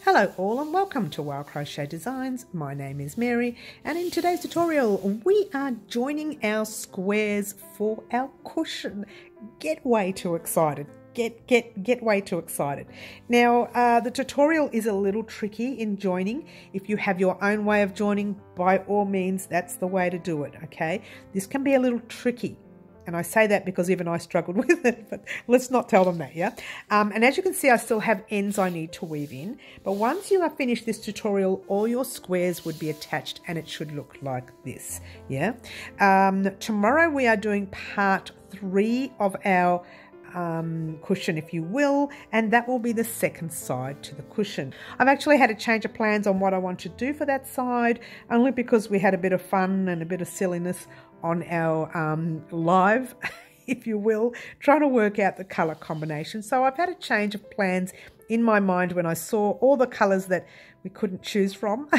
Hello all and welcome to Crochet Designs. My name is Mary and in today's tutorial we are joining our squares for our cushion. Get way too excited. Get way too excited. Now the tutorial is a little tricky in joining. If you have your own way of joining, by all means that's the way to do it, okay? This can be a little tricky. And I say that because even I struggled with it, but let's not tell them that, yeah? And as you can see, I still have ends I need to weave in. But once you have finished this tutorial, all your squares would be attached and it should look like this, yeah? Tomorrow we are doing part 3 of our cushion, if you will, and that will be the second side to the cushion. I've actually had a change of plans on what I want to do for that side, only because we had a bit of fun and a bit of silliness on our live, if you will, trying to work out the color combination. So I've had a change of plans in my mind when I saw all the colors that we couldn't choose from.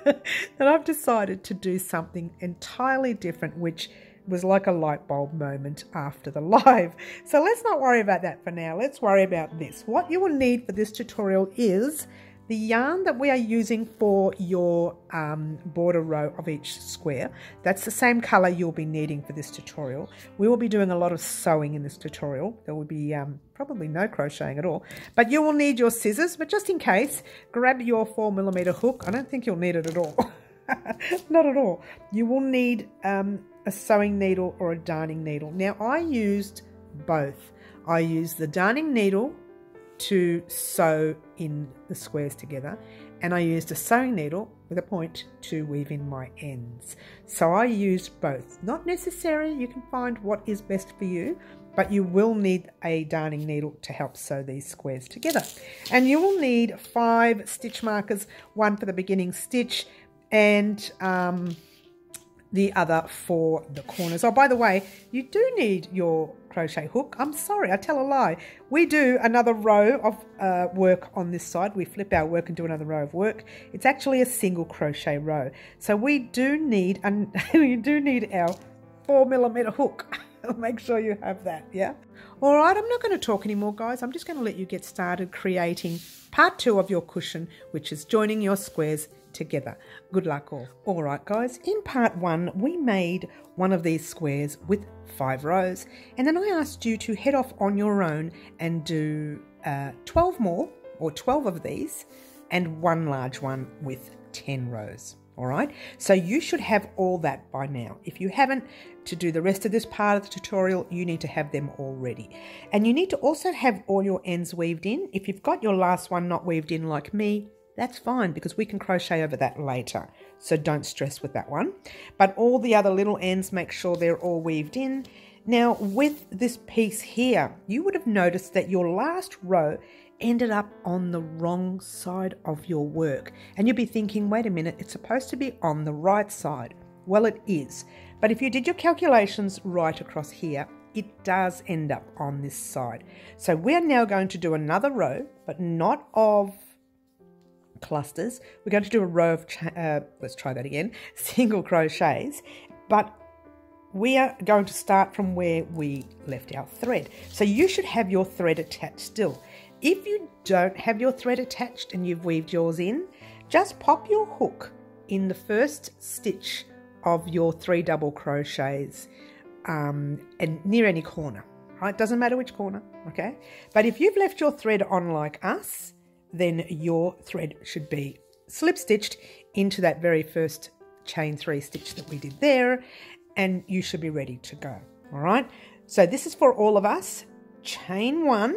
And I've decided to do something entirely different, which was like a light bulb moment after the live. So let's not worry about that for now. Let's worry about this. What you will need for this tutorial is the yarn that we are using for your border row of each square. That's the same color you'll be needing for this tutorial. We will be doing a lot of sewing in this tutorial. There will be probably no crocheting at all, but you will need your scissors. But just in case, grab your 4mm hook. I don't think you'll need it at all. Not at all. You will need a sewing needle or a darning needle. Now I used both. I used the darning needle to sew in the squares together, and I used a sewing needle with a point to weave in my ends. So I used both. Not necessary, you can find what is best for you, but you will need a darning needle to help sew these squares together. And you will need 5 stitch markers, one for the beginning stitch and the other for the corners. Oh, by the way, you do need your crochet hook. I'm sorry, I tell a lie. We do another row of work on this side. We flip our work and do another row of work. It's actually a single crochet row. So we do need, and you do need our 4mm hook. Make sure you have that, yeah? All right, I'm not going to talk anymore, guys. I'm just going to let you get started creating part 2 of your cushion, which is joining your squares together. Good luck all. All right, guys, in part 1 we made one of these squares with 5 rows, and then I asked you to head off on your own and do 12 more, or 12 of these, and one large one with 10 rows. All right, so you should have all that by now. If you haven't, to do the rest of this part of the tutorial, you need to have them all ready. And you need to also have all your ends weaved in. If you've got your last one not weaved in like me, that's fine, because we can crochet over that later. So don't stress with that one. But all the other little ends, make sure they're all weaved in. Now with this piece here, you would have noticed that your last row ended up on the wrong side of your work. And you'll be thinking, wait a minute, it's supposed to be on the right side. Well, it is. But if you did your calculations right across here, it does end up on this side. So we're now going to do another row, but not of clusters. We're going to do a row of, let's try that again, single crochets, but we are going to start from where we left our thread. So you should have your thread attached still. If you don't have your thread attached and you've weaved yours in, just pop your hook in the first stitch of your 3 double crochets and near any corner, right? Doesn't matter which corner, okay? But if you've left your thread on like us, then your thread should be slip stitched into that very first chain 3 stitch that we did there, and you should be ready to go. All right, so this is for all of us. Chain 1,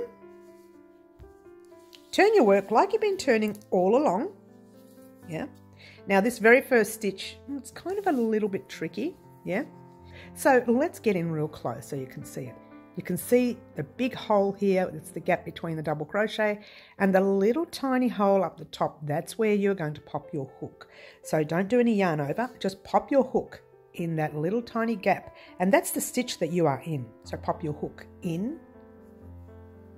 turn your work like you've been turning all along, yeah? Now this very first stitch, it's kind of a little bit tricky, yeah? So let's get in real close so you can see it. You can see the big hole here, it's the gap between the double crochet, and the little tiny hole up the top, that's where you're going to pop your hook. So don't do any yarn over, just pop your hook in that little tiny gap, and that's the stitch that you are in. So pop your hook in,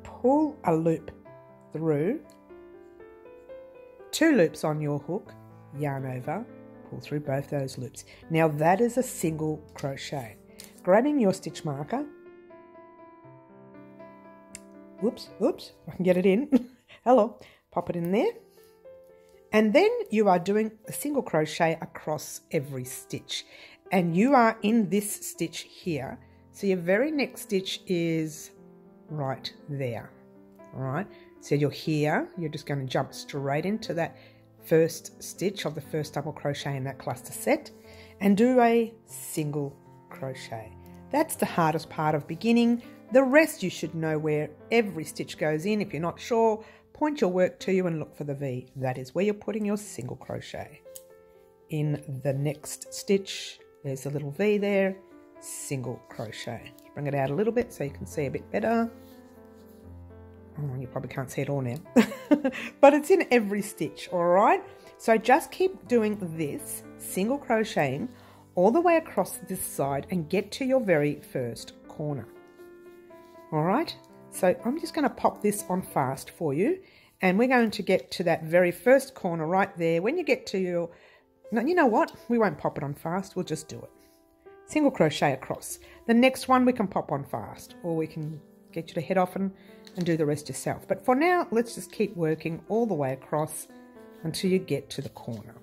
pull a loop through, 2 loops on your hook, yarn over, pull through both those loops. Now that is a single crochet. Grabbing your stitch marker, oops, I can get it in. Hello, pop it in there, And then you are doing a single crochet across every stitch. And you are in this stitch here. So your very next stitch is right there. All right. So you're here. You're just going to jump straight into that first stitch of the first double crochet in that cluster set and do a single crochet. That's the hardest part of beginning. The rest you should know where every stitch goes in. If you're not sure, point your work to you and look for the V. That is where you're putting your single crochet. In the next stitch, there's a little V there, single crochet. Bring it out a little bit so you can see a bit better. Oh, you probably can't see it all now, but it's in every stitch, all right? So just keep doing this, single crocheting, all the way across this side and get to your very first corner. All right, so I'm just going to pop this on fast for you, and we're going to get to that very first corner right there. When you get to your, no, you know what? We won't pop it on fast, we'll just do it. Single crochet across. The next one we can pop on fast, or we can get you to head off and do the rest yourself. But for now, let's just keep working all the way across until you get to the corner.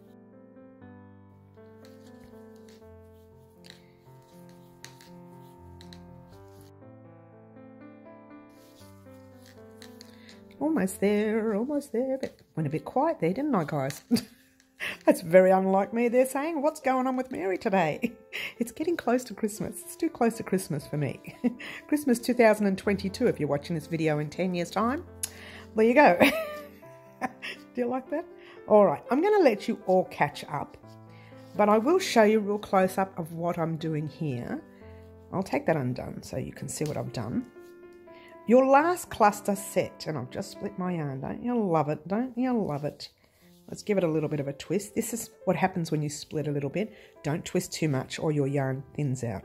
Almost there, but went a bit quiet there, didn't I, guys? That's very unlike me. They're saying, what's going on with Mary today? It's getting close to Christmas. It's too close to Christmas for me. Christmas 2022, if you're watching this video in 10 years' time. There you go. Do you like that? All right, I'm going to let you all catch up, but I will show you a real close-up of what I'm doing here. I'll take that undone so you can see what I've done. Your last cluster set, and I've just split my yarn. Don't you love it? Don't you love it? Let's give it a little bit of a twist. This is what happens when you split a little bit. Don't twist too much or your yarn thins out.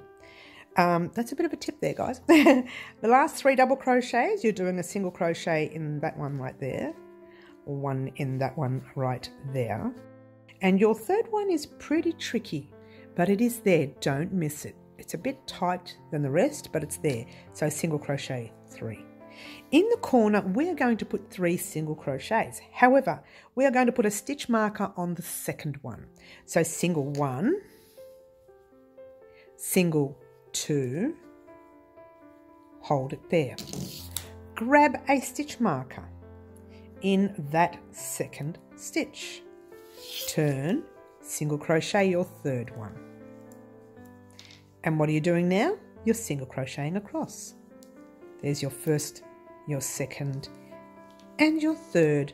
That's a bit of a tip there, guys. The last 3 double crochets, you're doing a single crochet in that one right there, one in that one right there. And your third one is pretty tricky, but it is there. Don't miss it. It's a bit tight than the rest, but it's there. So single crochet 3. In the corner, we're going to put 3 single crochets. However, we are going to put a stitch marker on the second one. So single 1, single 2, hold it there. Grab a stitch marker in that second stitch. Turn, single crochet your third one. And what are you doing now? You're single crocheting across. There's your first, your second, and your third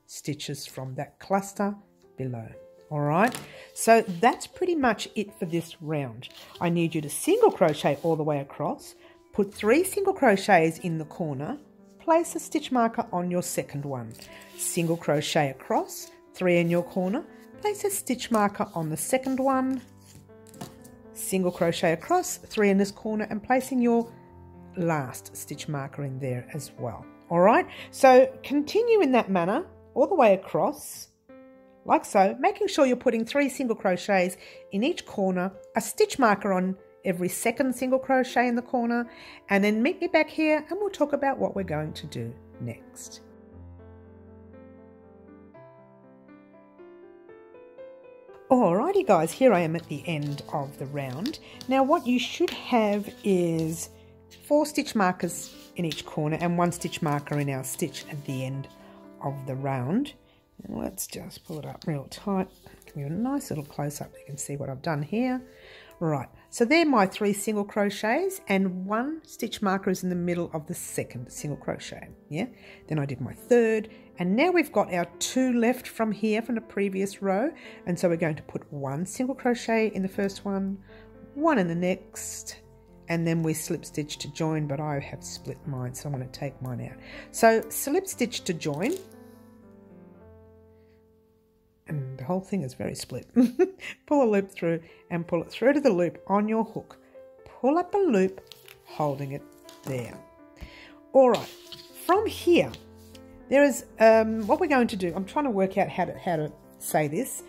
stitches from that cluster below. All right, so that's pretty much it for this round. I need you to single crochet all the way across, put 3 single crochets in the corner, place a stitch marker on your second one, single crochet across, 3 in your corner, place a stitch marker on the second one, single crochet across, 3 in this corner, and placing your last stitch marker in there as well. All right, so continue in that manner all the way across like so, making sure you're putting 3 single crochets in each corner, a stitch marker on every second single crochet in the corner, and then meet me back here and we'll talk about what we're going to do next. Alrighty guys, here I am at the end of the round. Now what you should have is 4 stitch markers in each corner and 1 stitch marker in our stitch at the end of the round. And let's just pull it up real tight. Give you a nice little close up. You can see what I've done here. Right, so they're my 3 single crochets and 1 stitch marker is in the middle of the second single crochet. Yeah, then I did my third, and now we've got our 2 left from here from the previous row, and so we're going to put 1 single crochet in the first one, 1 in the next, and then we slip stitch to join, but I have split mine, so I'm going to take mine out. So slip stitch to join, and the whole thing is very split. Pull a loop through and pull it through to the loop on your hook. Pull up a loop, holding it there. All right, from here, there is what we're going to do. I'm trying to work out how to say this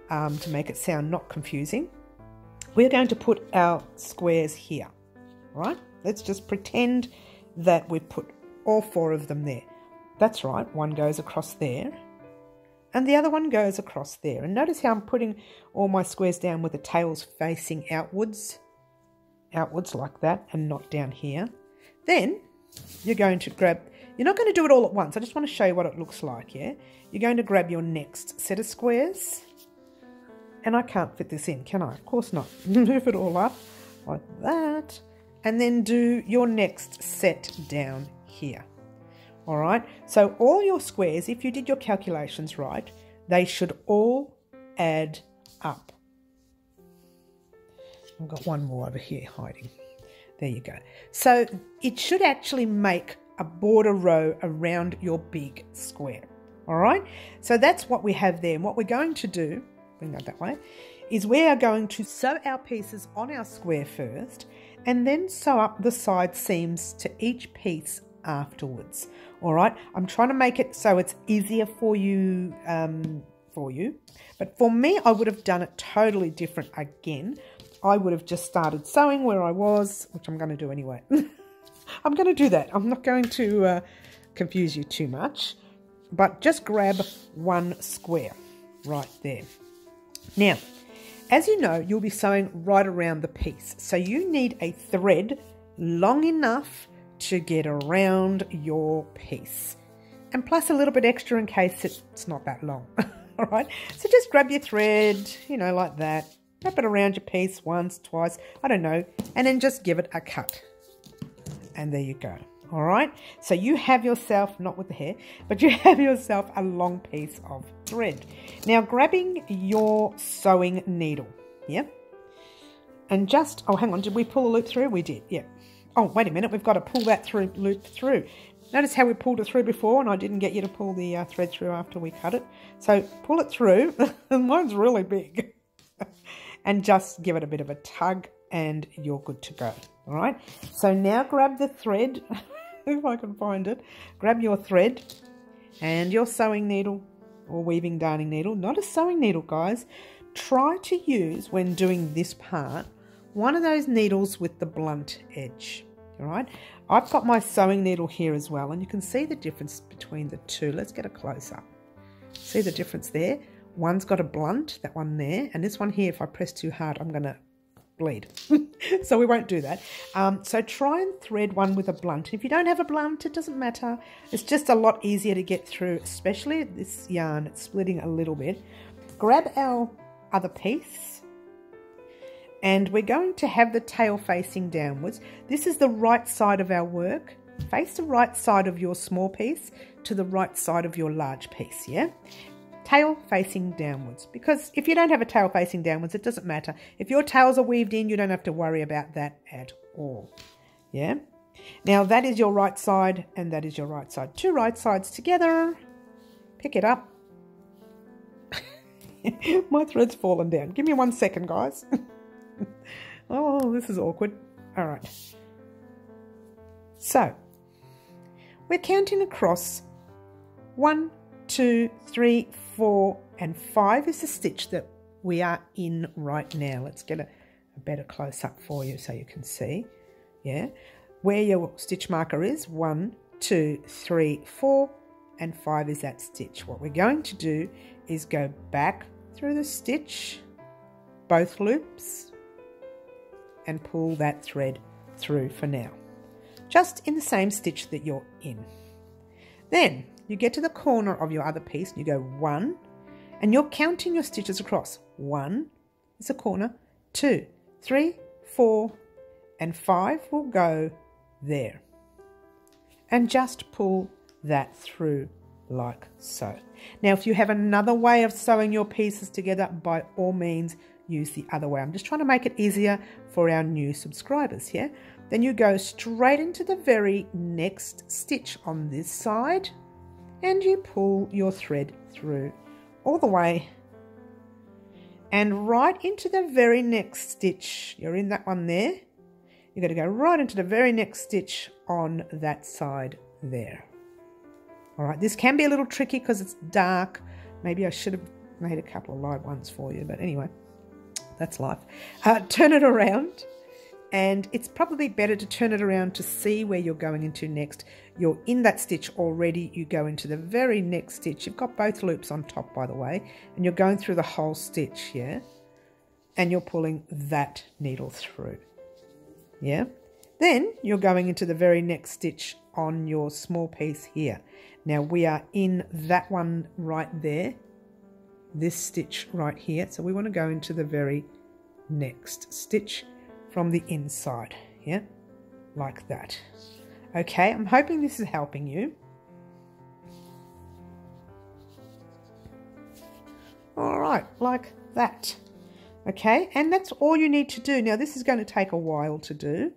to make it sound not confusing. We're going to put our squares here, right? Let's just pretend that we've put all 4 of them there. That's right, 1 goes across there. and the other one goes across there. And notice how I'm putting all my squares down with the tails facing outwards like that, and not down here. Then you're going to grab, you're not going to do it all at once. I just want to show you what it looks like, yeah? You're going to grab your next set of squares. And I can't fit this in, can I? Of course not. Move it all up like that. And then do your next set down here. All right? So all your squares, if you did your calculations right, they should all add up. I've got one more over here hiding. There you go. So it should actually make a border row around your big square. All right? So that's what we have there. And what we're going to do, bring that way, is we are going to sew our pieces on our square first and then sew up the side seams to each piece afterwards. All right? I'm trying to make it so it's easier for you. But for me, I would have done it totally different again. I would have just started sewing where I was, which I'm going to do anyway. I'm going to do that. I'm not going to confuse you too much, but just grab one square right there. Now, as you know, you'll be sewing right around the piece. So you need a thread long enough to get around your piece. And plus a little bit extra in case it's not that long. All right? So just grab your thread, you know, like that. Wrap it around your piece once, twice, I don't know, and then just give it a cut. And there you go. All right? So you have yourself, not with the hair, but you have yourself a long piece of thread. Now grabbing your sewing needle, yeah? And just, oh, hang on, did we pull a loop through? We did, yeah. Oh, wait a minute, we've got to pull that loop through. Notice how we pulled it through before and I didn't get you to pull the thread through after we cut it. So pull it through, and mine's really big. And just give it a bit of a tug and you're good to go. All right. So now grab the thread, if I can find it. Grab your thread and your sewing needle or weaving darning needle. Not a sewing needle, guys. Try to use, when doing this part, one of those needles with the blunt edge. All right. I've got my sewing needle here as well, and you can see the difference between the two. Let's get a close up. See the difference there? One's got a blunt, that one there, and this one here, if I press too hard, I'm going to bleed. So we won't do that. So try and thread one with a blunt. If you don't have a blunt, it doesn't matter. It's just a lot easier to get through, especially this yarn. It's splitting a little bit. Grab our other piece, and we're going to have the tail facing downwards. This is the right side of our work. Face the right side of your small piece to the right side of your large piece, yeah? Tail facing downwards, because if you don't have a tail facing downwards, it doesn't matter. If your tails are weaved in, you don't have to worry about that at all. Yeah. Now that is your right side and that is your right side. Two right sides together. Pick it up. My thread's fallen down. Give me 1 second, guys. Oh, this is awkward. All right. So we're counting across 1, 2, 3, 4, and 5 is the stitch that we are in right now. Let's get a better close up for you so you can see. Yeah, where your stitch marker is, 1, 2, 3, 4, and 5 is that stitch. What we're going to do is go back through the stitch, both loops, and pull that thread through for now, just in the same stitch that you're in. Then you get to the corner of your other piece and you go 1, and you're counting your stitches across. 1 is a corner, 2, 3, 4, and 5 will go there. And just pull that through like so. Now, if you have another way of sewing your pieces together, by all means, use the other way. I'm just trying to make it easier for our new subscribers here. Then you go straight into the very next stitch on this side, and you pull your thread through all the way and right into the very next stitch. You're in that one there. You're going to go right into the very next stitch on that side there. All right, this can be a little tricky because it's dark. Maybe I should have made a couple of light ones for you, but anyway, that's life. Turn it around and it's probably better to turn it around to see where you're going into next. You're in that stitch already, you go into the very next stitch. You've got both loops on top, by the way, and you're going through the whole stitch, yeah? And you're pulling that needle through, yeah? Then you're going into the very next stitch on your small piece here. Now we are in that one right there, this stitch right here. So we want to go into the very next stitch from the inside, yeah, like that. Okay, I'm hoping this is helping you. All right, like that. Okay, and that's all you need to do. Now this is going to take a while to do,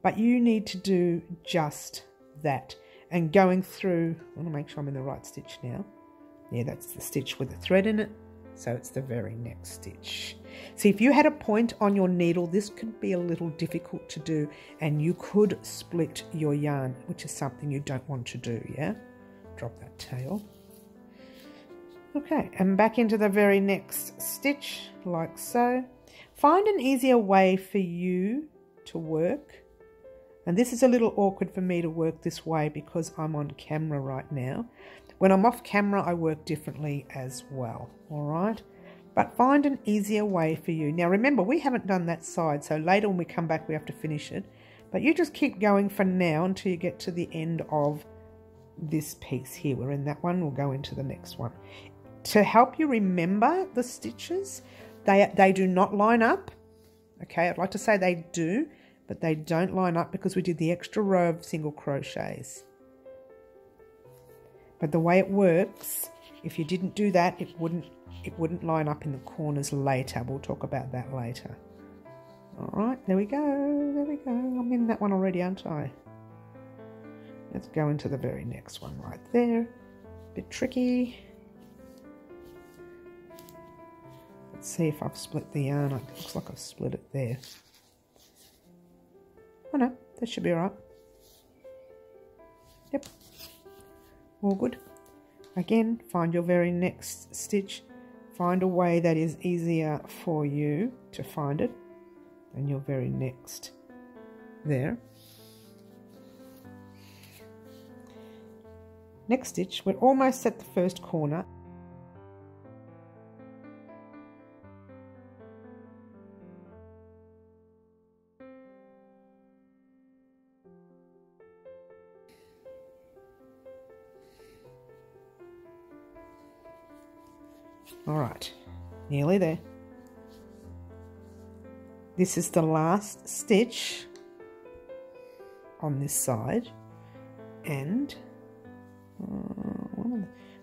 but you need to do just that. And going through, I want to make sure I'm in the right stitch now. Yeah, that's the stitch with the thread in it. So it's the very next stitch. See, if you had a point on your needle, this could be a little difficult to do, and you could split your yarn, which is something you don't want to do, yeah? Drop that tail. Okay, and back into the very next stitch, like so. Find an easier way for you to work. And this is a little awkward for me to work this way because I'm on camera right now. When I'm off camera, I work differently as well, all right? But find an easier way for you. Now remember, we haven't done that side, so later when we come back, we have to finish it. But you just keep going for now until you get to the end of this piece here. We're in that one, we'll go into the next one. To help you remember the stitches, they do not line up. Okay, I'd like to say they do, but they don't line up because we did the extra row of single crochets. But the way it works, if you didn't do that, it wouldn't line up in the corners later. We'll talk about that later. All right, there we go, there we go. I'm in that one already, aren't I? Let's go into the very next one right there. Bit tricky. Let's see if I've split the yarn. It looks like I've split it there. Oh no, that should be all right. Yep, all good. Again, find your very next stitch. Find a way that is easier for you to find it than your very next there. Next stitch, we're almost at the first corner. All right, nearly there. This is the last stitch on this side and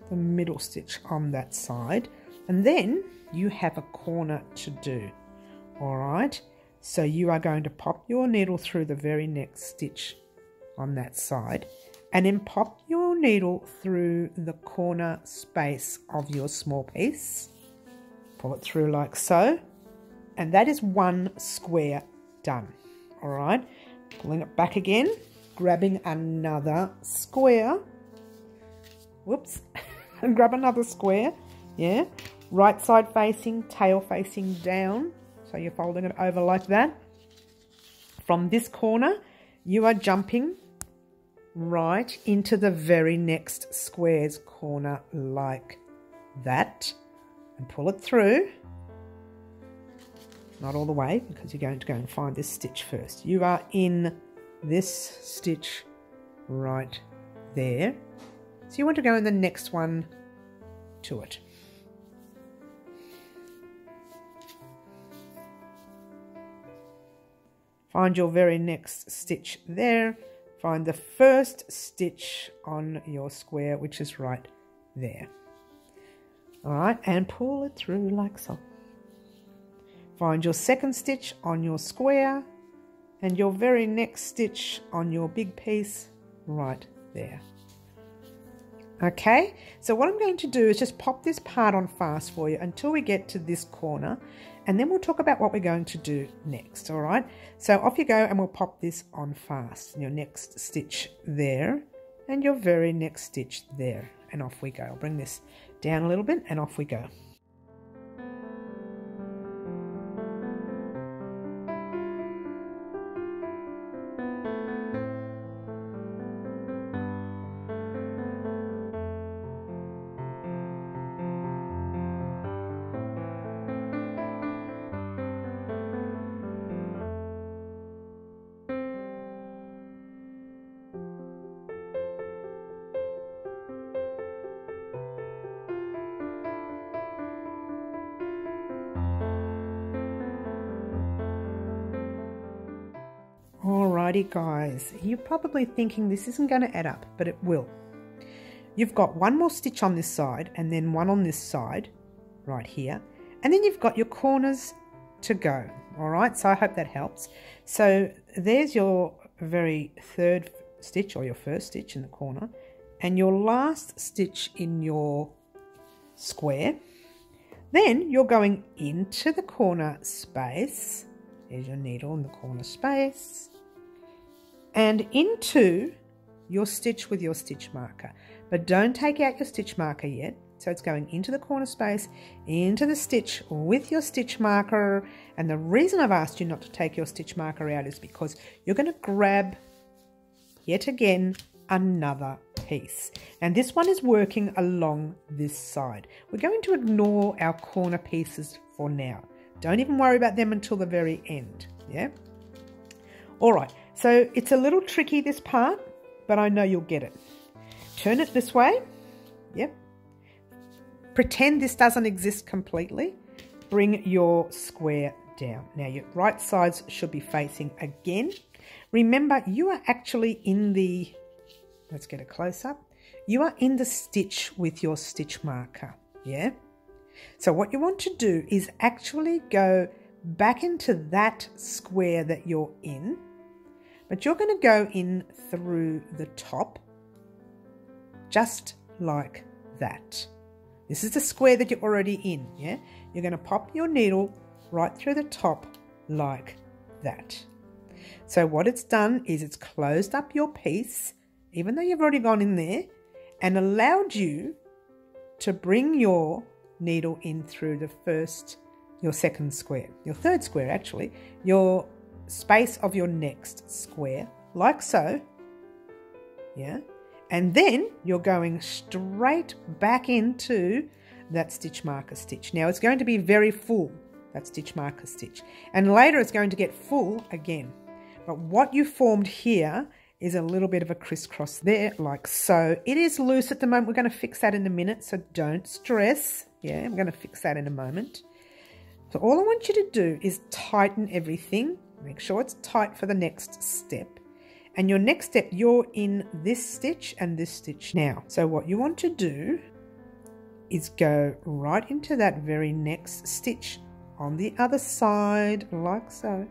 the middle stitch on that side, and then you have a corner to do. All right, so you are going to pop your needle through the very next stitch on that side, and then pop your needle through the corner space of your small piece. Pull it through like so, and that is one square done. All right, pulling it back again, grabbing another square. Whoops, and grab another square, yeah? Right side facing, tail facing down. So you're folding it over like that. From this corner, you are jumping right into the very next square's corner like that. And pull it through. Not all the way, because you're going to go and find this stitch first. You are in this stitch right there. So you want to go in the next one to it. Find your very next stitch there. Find the first stitch on your square, which is right there. All right, and pull it through like so. Find your second stitch on your square and your very next stitch on your big piece right there. Okay, so what I'm going to do is just pop this part on fast for you until we get to this corner, and then we'll talk about what we're going to do next. All right, so off you go, and we'll pop this on fast. Your next stitch there and your very next stitch there, and off we go. I'll bring this down a little bit and off we go. Alrighty guys, you're probably thinking this isn't going to add up, but it will. You've got one more stitch on this side and then one on this side right here, and then you've got your corners to go. All right, so I hope that helps. So there's your very third stitch, or your first stitch in the corner, and your last stitch in your square. Then you're going into the corner space. There's your needle in the corner space, and into your stitch with your stitch marker. But don't take out your stitch marker yet. So it's going into the corner space, into the stitch with your stitch marker. And the reason I've asked you not to take your stitch marker out is because you're going to grab, yet again, another piece. And this one is working along this side. We're going to ignore our corner pieces for now. Don't even worry about them until the very end. Yeah? All right. So it's a little tricky, this part, but I know you'll get it. Turn it this way. Yep. Pretend this doesn't exist completely. Bring your square down. Now your right sides should be facing again. Remember, you are actually in the, let's get a close up. You are in the stitch with your stitch marker, yeah? So what you want to do is actually go back into that square that you're in, but you're going to go in through the top, just like that. This is the square that you're already in, yeah? You're going to pop your needle right through the top like that. So what it's done is it's closed up your piece, even though you've already gone in there, and allowed you to bring your needle in through your second square, your third square actually, your space of your next square, like so, yeah? And then you're going straight back into that stitch marker stitch. Now it's going to be very full, that stitch marker stitch. And later it's going to get full again. But what you formed here is a little bit of a crisscross there, like so. It is loose at the moment. We're going to fix that in a minute, so don't stress. Yeah, I'm going to fix that in a moment. So all I want you to do is tighten everything. Make sure it's tight for the next step. And your next step, you're in this stitch and this stitch now. So what you want to do is go right into that very next stitch on the other side, like so.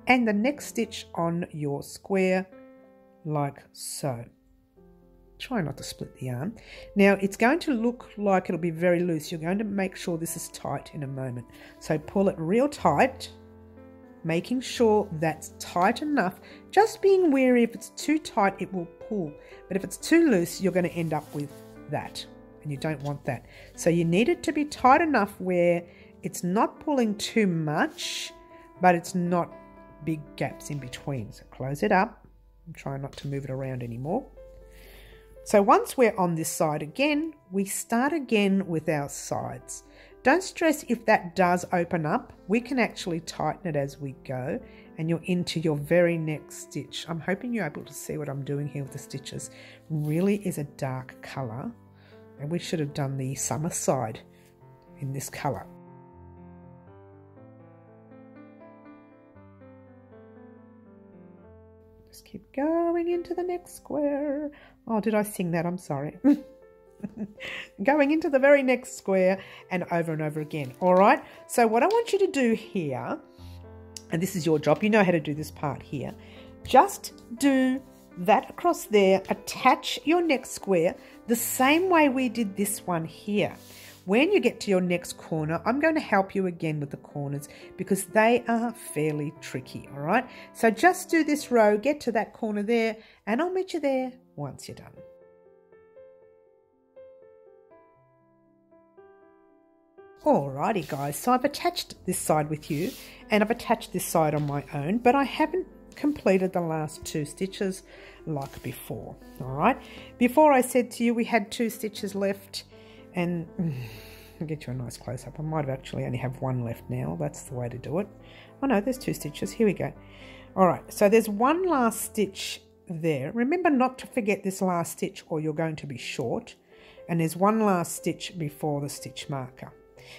And the next stitch on your square, like so. Try not to split the yarn. Now it's going to look like it'll be very loose. You're going to make sure this is tight in a moment. So pull it real tight, making sure that's tight enough. Just being wary, if it's too tight, it will pull. But if it's too loose, you're going to end up with that. And you don't want that. So you need it to be tight enough where it's not pulling too much, but it's not big gaps in between. So close it up. I'm trying not to move it around anymore. So once we're on this side again, we start again with our sides. Don't stress if that does open up. We can actually tighten it as we go, and you're into your very next stitch. I'm hoping you're able to see what I'm doing here with the stitches. Really is a dark colour, and we should have done the summer side in this colour. Just keep going into the next square. Oh, did I sing that? I'm sorry. Going into the very next square and over again. All right. So what I want you to do here, and this is your job, you know how to do this part here. Just do that across there. Attach your next square the same way we did this one here. When you get to your next corner, I'm going to help you again with the corners because they are fairly tricky. All right. So just do this row, get to that corner there, and I'll meet you there once you're done. Alrighty guys, so I've attached this side with you and I've attached this side on my own, but I haven't completed the last 2 stitches like before. Alright, before I said to you we had 2 stitches left, and I'll get you a nice close-up. I might have actually only have 1 left now. That's the way to do it. Oh no, there's 2 stitches. Here we go. Alright, so there's 1 last stitch there. Remember not to forget this last stitch or you're going to be short. And there's 1 last stitch before the stitch marker.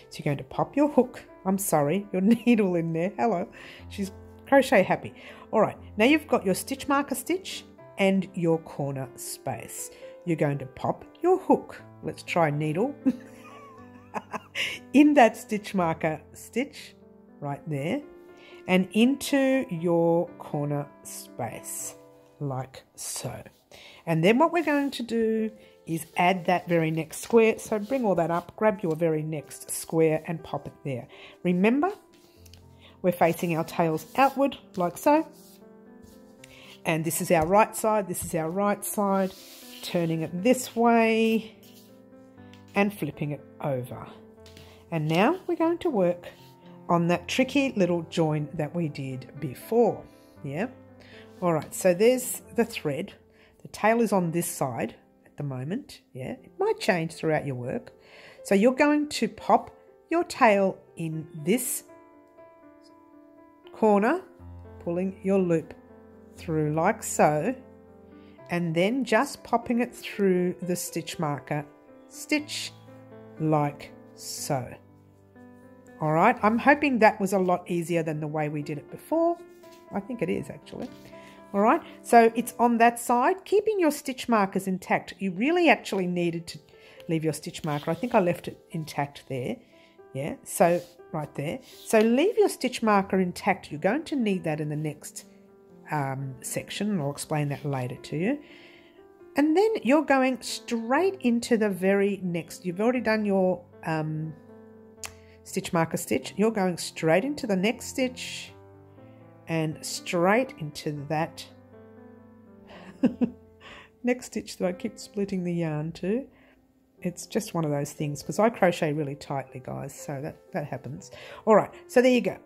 So you're going to pop your hook, I'm sorry, your needle in there. Hello. She's crochet happy. All right, now you've got your stitch marker stitch and your corner space. You're going to pop your hook. Let's try needle. In that stitch marker stitch right there and into your corner space like so. And then what we're going to do is add that very next square. So bring all that up, grab your very next square and pop it there. Remember, we're facing our tails outward like so. And this is our right side, this is our right side. Turning it this way and flipping it over. And now we're going to work on that tricky little join that we did before. Yeah. All right, so there's the thread. The tail is on this side at the moment. Yeah, it might change throughout your work. So you're going to pop your tail in this corner, pulling your loop through like so, and then just popping it through the stitch marker stitch like so. All right, I'm hoping that was a lot easier than the way we did it before. I think it is actually. All right, so it's on that side, keeping your stitch markers intact. You really actually needed to leave your stitch marker. I think I left it intact there. Yeah, so right there. So leave your stitch marker intact. You're going to need that in the next section, and I'll explain that later to you. And then you're going straight into the very next. You've already done your stitch marker stitch. You're going straight into the next stitch and straight into that next stitch that I keep splitting the yarn to. It's just one of those things because I crochet really tightly, guys, so that happens. All right, so there you go.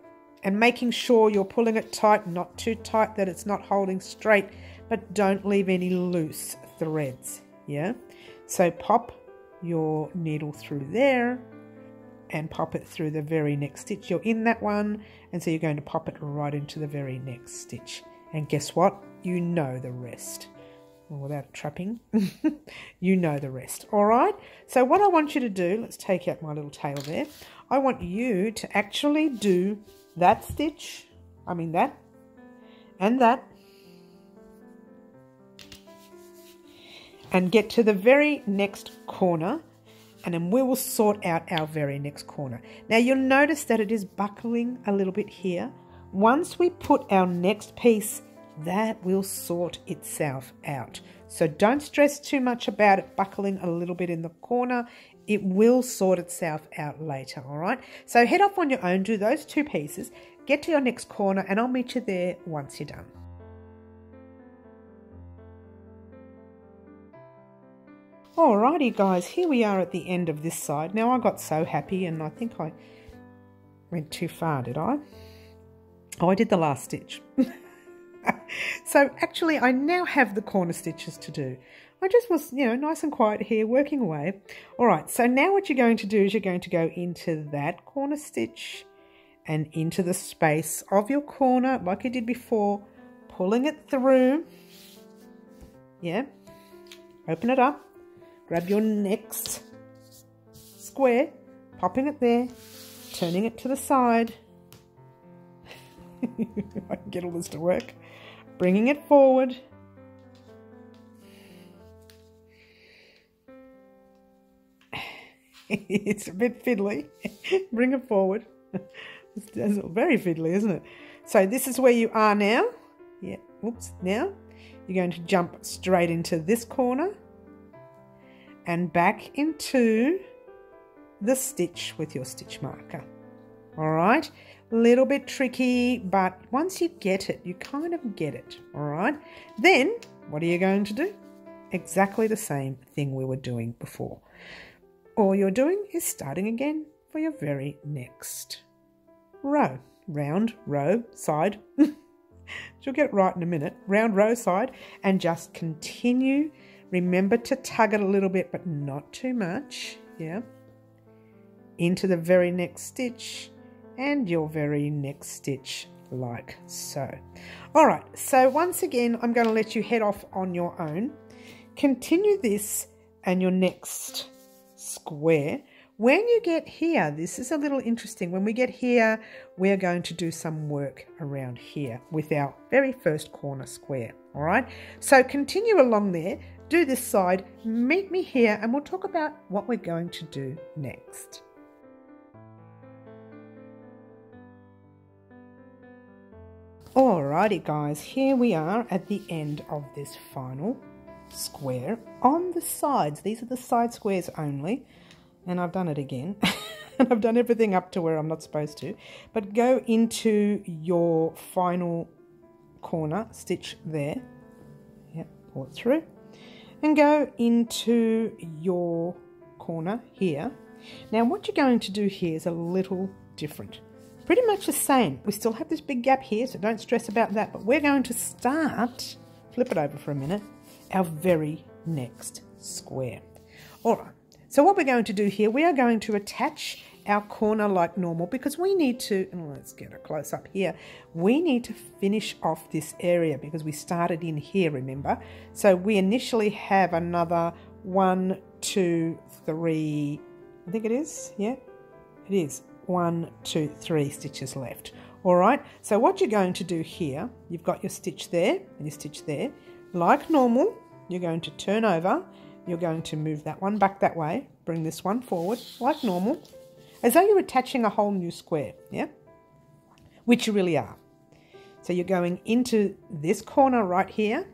And making sure you're pulling it tight, not too tight that it's not holding straight, but don't leave any loose threads, yeah? So pop your needle through there and pop it through the very next stitch. You're in that one, and so you're going to pop it right into the very next stitch. And guess what? You know the rest. Well, without trapping, you know the rest. All right? So what I want you to do, let's take out my little tail there. I want you to actually do that stitch, that, and that, and get to the very next corner, and then we will sort out our very next corner. Now you'll notice that it is buckling a little bit here. Once we put our next piece, that will sort itself out. So don't stress too much about it buckling a little bit in the corner. It will sort itself out later, all right? So head off on your own, do those two pieces, get to your next corner, and I'll meet you there once you're done. Alrighty guys, here we are at the end of this side. Now I got so happy and I think I went too far, did I? Oh, I did the last stitch. So actually I now have the corner stitches to do. I just was, nice and quiet here, working away. All right, so now what you're going to do is you're going to go into that corner stitch and into the space of your corner like you did before, pulling it through. Yeah, open it up, grab your next square, popping it there, turning it to the side. I can get all this to work. Bringing it forward. It's a bit fiddly. Bring it forward. It's very fiddly, isn't it? So this is where you are now. Yeah, oops. Now you're going to jump straight into this corner and back into the stitch with your stitch marker. All right, a little bit tricky, but once you get it, you kind of get it. All right, then what are you going to do? Exactly the same thing we were doing before. All you're doing is starting again for your very next row. Round, row, side. You'll get it right in a minute. Round, row, side, and just continue. Remember to tug it a little bit, but not too much. Yeah. Into the very next stitch and your very next stitch like so. All right, so once again, I'm going to let you head off on your own. Continue this and your next square When you get here, this is a little interesting. When we get here, we're going to do some work around here with our very first corner square. All right, so continue along there, do this side, meet me here, and we'll talk about what we're going to do next. Alrighty guys, here we are at the end of this final square on the sides. These are the side squares only, and I've done it again. And I've done everything up to where I'm not supposed to. But go into your final corner, stitch there. Yep, pull it through. And go into your corner here. Now what you're going to do here is a little different. Pretty much the same. We still have this big gap here, so don't stress about that. But we're going to start, flip it over for a minute, our very next square. All right, so what we're going to do here, we are going to attach our corner like normal because we need to, let's get a close up here, we need to finish off this area because we started in here, remember? So we initially have another 1, 2, 3, I think it is, yeah, it is. 1, 2, 3 stitches left. All right, so what you're going to do here, you've got your stitch there and your stitch there. Like normal, you're going to turn over, you're going to move that one back that way, bring this one forward like normal, as though you're attaching a whole new square, yeah? Which you really are. So you're going into this corner right here,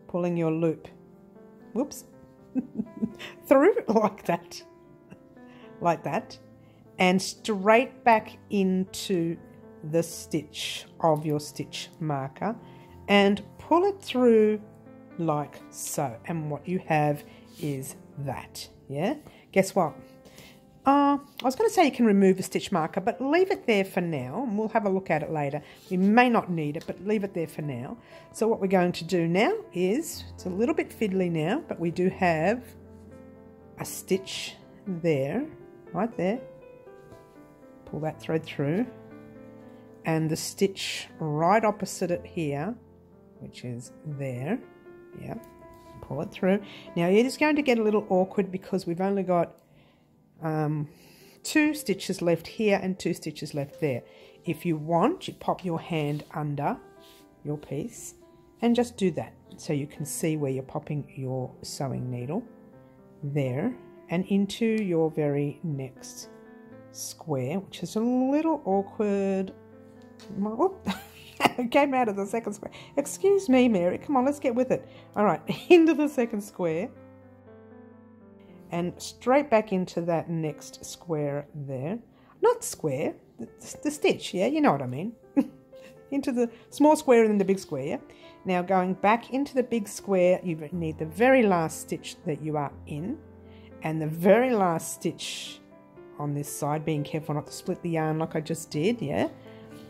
pulling your loop, whoops, through like that, and straight back into the stitch of your stitch marker and pull it through like so. And what you have is that, yeah? Guess what? I was going to say you can remove a stitch marker, but leave it there for now, and we'll have a look at it later. We may not need it, but leave it there for now. So what we're going to do now is, it's a little bit fiddly now, but we do have a stitch there, right there. Pull that thread through, and the stitch right opposite it here, which is there, yeah, pull it through. Now it is going to get a little awkward because we've only got 2 stitches left here and 2 stitches left there. If you want, you pop your hand under your piece and just do that so you can see where you're popping your sewing needle there and into your very next square, which is a little awkward. It came out of the second square. Excuse me, Mary, come on, let's get with it. All right, into the second square and straight back into that next square there. Not square, the stitch, yeah, you know what I mean. Into the small square and then the big square, yeah? Now going back into the big square, you need the very last stitch that you are in and the very last stitch on this side, being careful not to split the yarn like I just did, yeah,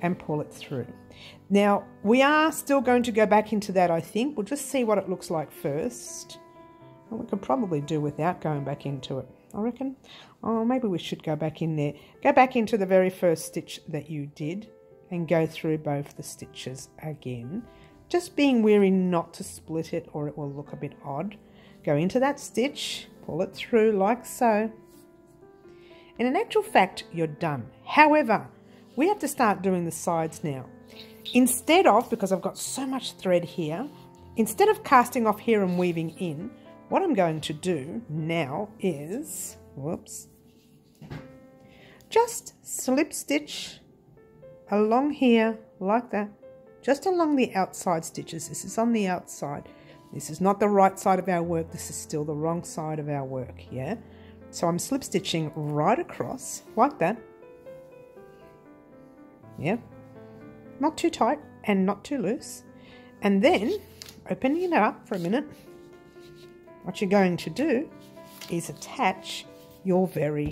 and pull it through. Now we are still going to go back into that, I think. We'll just see what it looks like first. Well, we could probably do without going back into it, I reckon. Oh, maybe we should go back in there. Go back into the very first stitch that you did and go through both the stitches again, just being wary not to split it or it will look a bit odd. Go into that stitch, pull it through like so. And in actual fact, you're done. However, we have to start doing the sides now. Instead of, because I've got so much thread here, instead of casting off here and weaving in, what I'm going to do now is, whoops, just slip stitch along here like that, just along the outside stitches. This is on the outside. This is not the right side of our work. This is still the wrong side of our work, yeah? So I'm slip stitching right across like that. Yeah, not too tight and not too loose. And then opening it up for a minute, what you're going to do is attach your very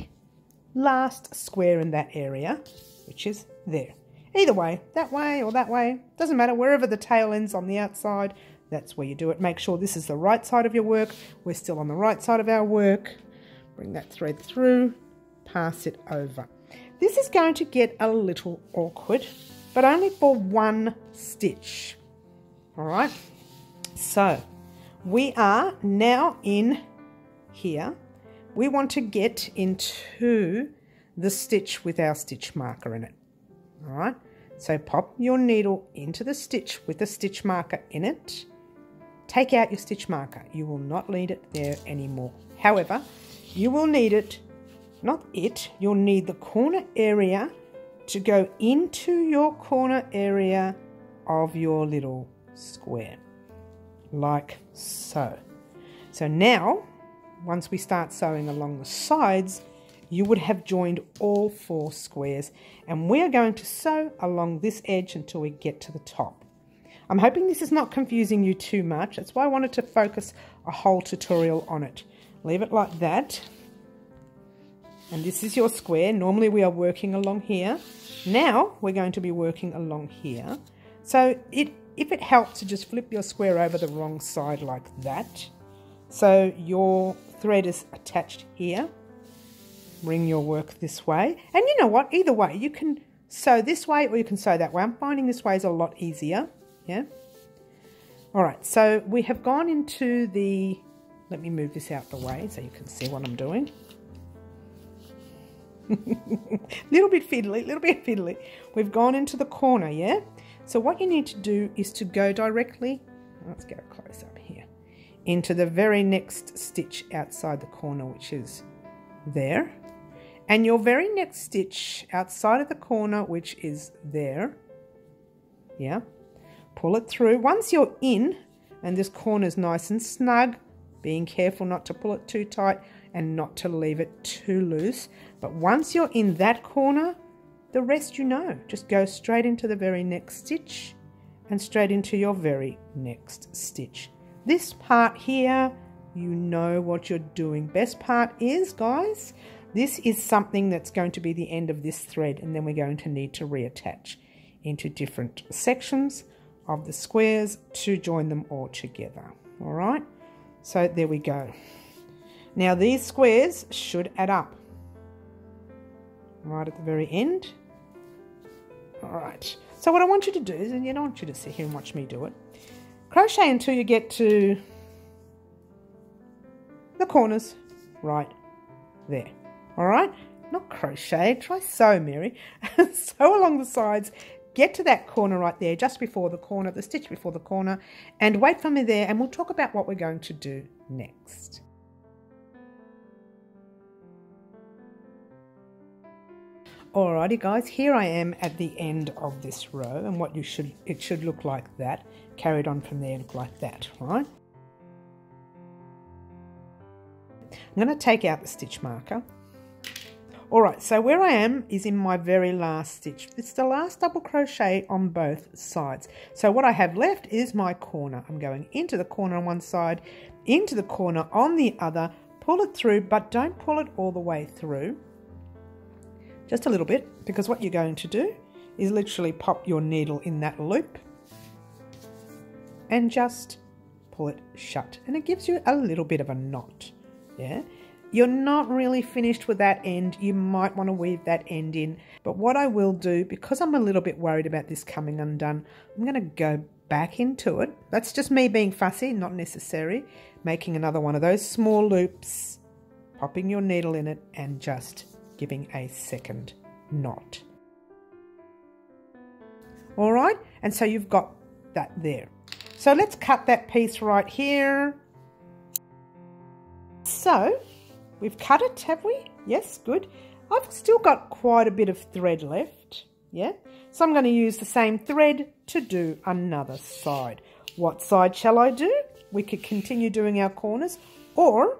last square in that area, which is there. Either way, that way or that way, doesn't matter, wherever the tail ends on the outside, that's where you do it. Make sure this is the right side of your work. We're still on the right side of our work. Bring that thread through, pass it over. This is going to get a little awkward, but only for one stitch. All right, so we are now in here. we want to get into the stitch with our stitch marker in it. All right, so pop your needle into the stitch with the stitch marker in it. Take out your stitch marker. You will not need it there anymore. However, you will need it, you'll need the corner area to go into your corner area of your little square, like so. So now, once we start sewing along the sides, you would have joined all 4 squares, and we are going to sew along this edge until we get to the top. I'm hoping this is not confusing you too much. That's why I wanted to focus a whole tutorial on it. Leave it like that. And this is your square. Normally we are working along here. Now we're going to be working along here. So if it helps to just flip your square over the wrong side like that. So your thread is attached here. Bring your work this way. And you know what? Either way, you can sew this way or you can sew that way. I'm finding this way is a lot easier. Yeah. All right. So we have gone into the, let me move this out the way so you can see what I'm doing. Little bit fiddly. We've gone into the corner, yeah? So what you need to do is to go directly, let's get a close up here, into the very next stitch outside the corner, which is there. And your very next stitch outside of the corner, which is there, yeah? Pull it through. Once you're in, and this corner is nice and snug, being careful not to pull it too tight and not to leave it too loose. But once you're in that corner, the rest you know. Just go straight into the very next stitch and straight into your very next stitch. This part here, you know what you're doing. Best part is, guys, this is something that's going to be the end of this thread, and then we're going to need to reattach into different sections of the squares to join them all together. All right, so there we go. Now these squares should add up right at the very end. All right, so what I want you to do is, and I don't want you to sit here and watch me do it, crochet until you get to the corners right there. All right, not crochet, try sew, Mary. Sew along the sides, get to that corner right there, just before the corner, the stitch before the corner, and wait for me there, and we'll talk about what we're going to do next. Alrighty guys, here I am at the end of this row, and what it should look like that, carried on from there, look like that, right? I'm going to take out the stitch marker. Alright, so where I am is in my very last stitch. It's the last double crochet on both sides. So what I have left is my corner. I'm going into the corner on one side, into the corner on the other, pull it through, but don't pull it all the way through. Just a little bit, because what you're going to do is literally pop your needle in that loop and just pull it shut. And it gives you a little bit of a knot, yeah? You're not really finished with that end. You might want to weave that end in. But what I will do, because I'm a little bit worried about this coming undone, I'm going to go back into it. That's just me being fussy, not necessary. Making another one of those small loops, popping your needle in it, and just giving a second knot. All right, and so you've got that there. So let's cut that piece right here. So we've cut it, have we? Yes, good. I've still got quite a bit of thread left, yeah? So I'm going to use the same thread to do another side. What side shall I do? We could continue doing our corners, or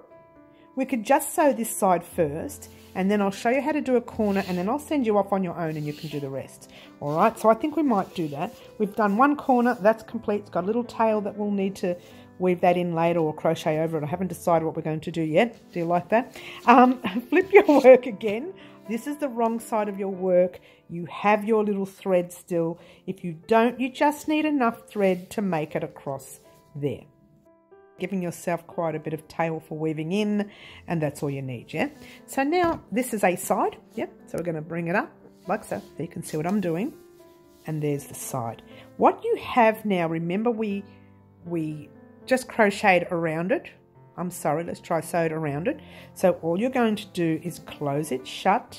we could just sew this side first, and then I'll show you how to do a corner, and then I'll send you off on your own and you can do the rest. All right, so I think we might do that. We've done one corner, that's complete. It's got a little tail that we'll need to weave that in later or crochet over it. I haven't decided what we're going to do yet. Do you like that? Flip your work again. This is the wrong side of your work. You have your little thread still. If you don't, you just need enough thread to make it across there. Giving yourself quite a bit of tail for weaving in, and that's all you need, yeah? So now this is a side, yeah? So we're going to bring it up like so you can see what I'm doing. And there's the side. What you have now, remember we just crocheted around it I'm sorry, let's try sew it around it. So all you're going to do is close it shut.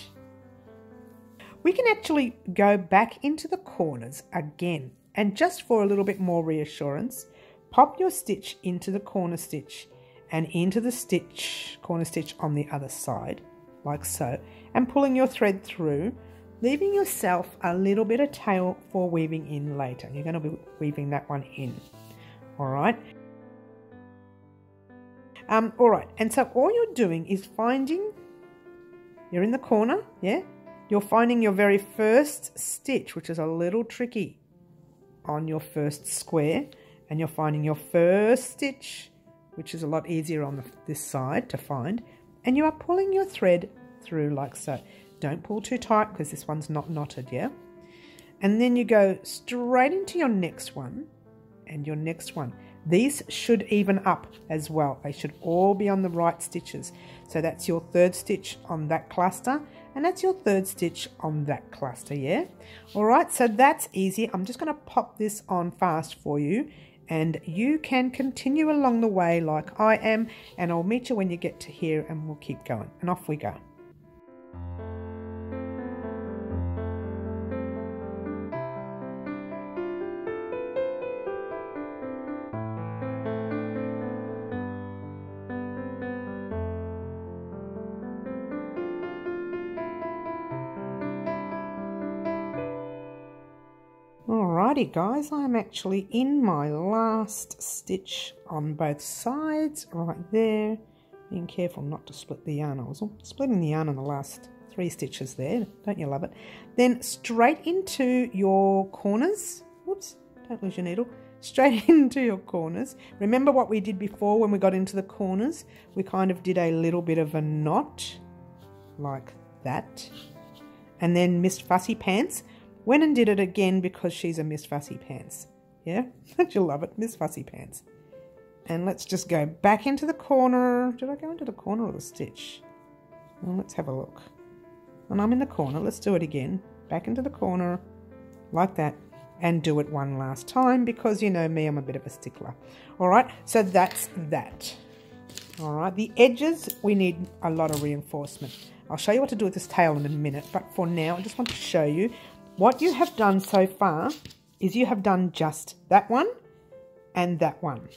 We can actually go back into the corners again, and just for a little bit more reassurance, pop your stitch into the corner stitch and into the corner stitch on the other side, like so, and pulling your thread through, leaving yourself a little bit of tail for weaving in later. You're going to be weaving that one in. All right. All right. And so all you're doing is you're in the corner, yeah? You're finding your very first stitch, which is a little tricky on your first square, and you're finding your first stitch, which is a lot easier on this side to find, and you are pulling your thread through like so. Don't pull too tight because this one's not knotted, yeah? And then you go straight into your next one and your next one. These should even up as well. They should all be on the right stitches. So that's your third stitch on that cluster, and that's your third stitch on that cluster, yeah? All right, so that's easy. I'm just going to pop this on fast for you, and you can continue along the way like I am, and I'll meet you when you get to here, and we'll keep going. And off we go. Alrighty guys, I'm actually in my last stitch on both sides, right there. Being careful not to split the yarn. I was splitting the yarn on the last 3 stitches there. Don't you love it? Then straight into your corners. Whoops, don't lose your needle. Straight into your corners. Remember what we did before when we got into the corners? We kind of did a little bit of a knot like that. And then Miss Fussy Pants went and did it again because she's a Miss Fussy Pants. Yeah? Don't you love it? Miss Fussy Pants. And let's just go back into the corner. Did I go into the corner or the stitch? Well, let's have a look. And I'm in the corner. Let's do it again. Back into the corner like that. And do it one last time because you know me, I'm a bit of a stickler. All right, so that's that. All right, the edges, we need a lot of reinforcement. I'll show you what to do with this tail in a minute. But for now, I just want to show you what you have done so far is you have done just that one and that one.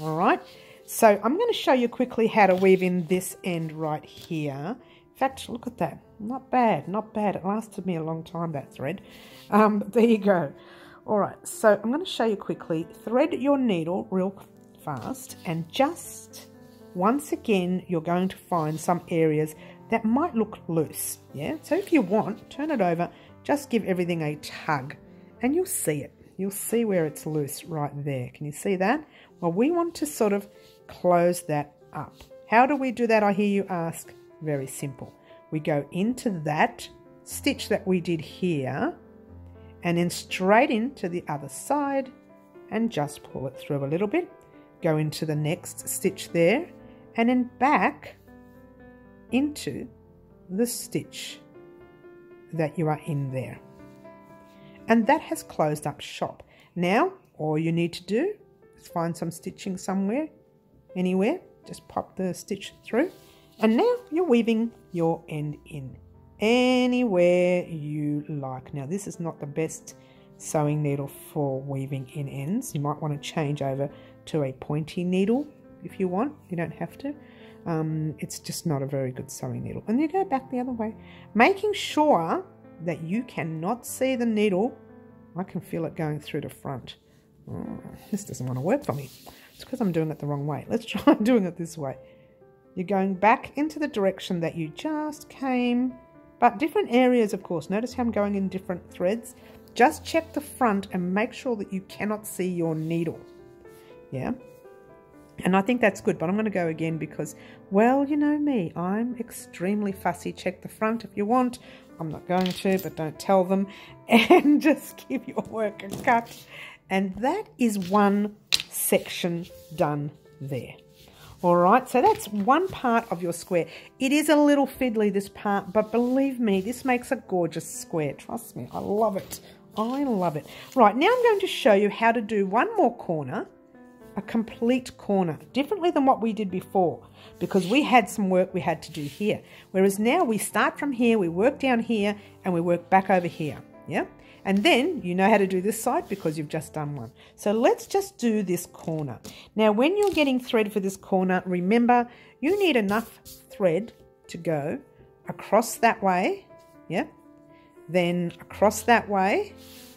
All right. So I'm going to show you quickly how to weave in this end right here. In fact, look at that. Not bad, not bad. It lasted me a long time, that thread. There you go. All right. So I'm going to show you quickly. Thread your needle real fast, and just once again, you're going to find some areas that might look loose. Yeah. So if you want, turn it over. Just give everything a tug and you'll see it. You'll see where it's loose right there. Can you see that? Well, we want to sort of close that up. How do we do that, I hear you ask? Very simple. We go into that stitch that we did here and then straight into the other side and just pull it through a little bit. Go into the next stitch there and then back into the stitch that you are in there, and that has closed up shop. Now all you need to do is find some stitching somewhere, anywhere, just pop the stitch through, and now you're weaving your end in anywhere you like. Now this is not the best sewing needle for weaving in ends. You might want to change over to a pointy needle if you want. You don't have to. It's just not a very good sewing needle. And you go back the other way, making sure that you cannot see the needle. I can feel it going through the front. Oh, this doesn't want to work for me. It's because I'm doing it the wrong way. Let's try doing it this way. You're going back into the direction that you just came, but different areas, of course. Notice how I'm going in different threads. Just check the front and make sure that you cannot see your needle. Yeah. And I think that's good, but I'm going to go again because, well, you know me, I'm extremely fussy. Check the front if you want. I'm not going to, but don't tell them. And just give your work a cut. And that is one section done there. All right, so that's one part of your square. It is a little fiddly, this part, but believe me, this makes a gorgeous square. Trust me, I love it. I love it. Right, now I'm going to show you how to do one more corner. a complete corner, differently than what we did before, because we had some work we had to do here. Whereas now we start from here, we work down here, and we work back over here, yeah? And then you know how to do this side because you've just done one. So let's just do this corner. Now, when you're getting thread for this corner, remember, you need enough thread to go across that way, yeah? Then across that way,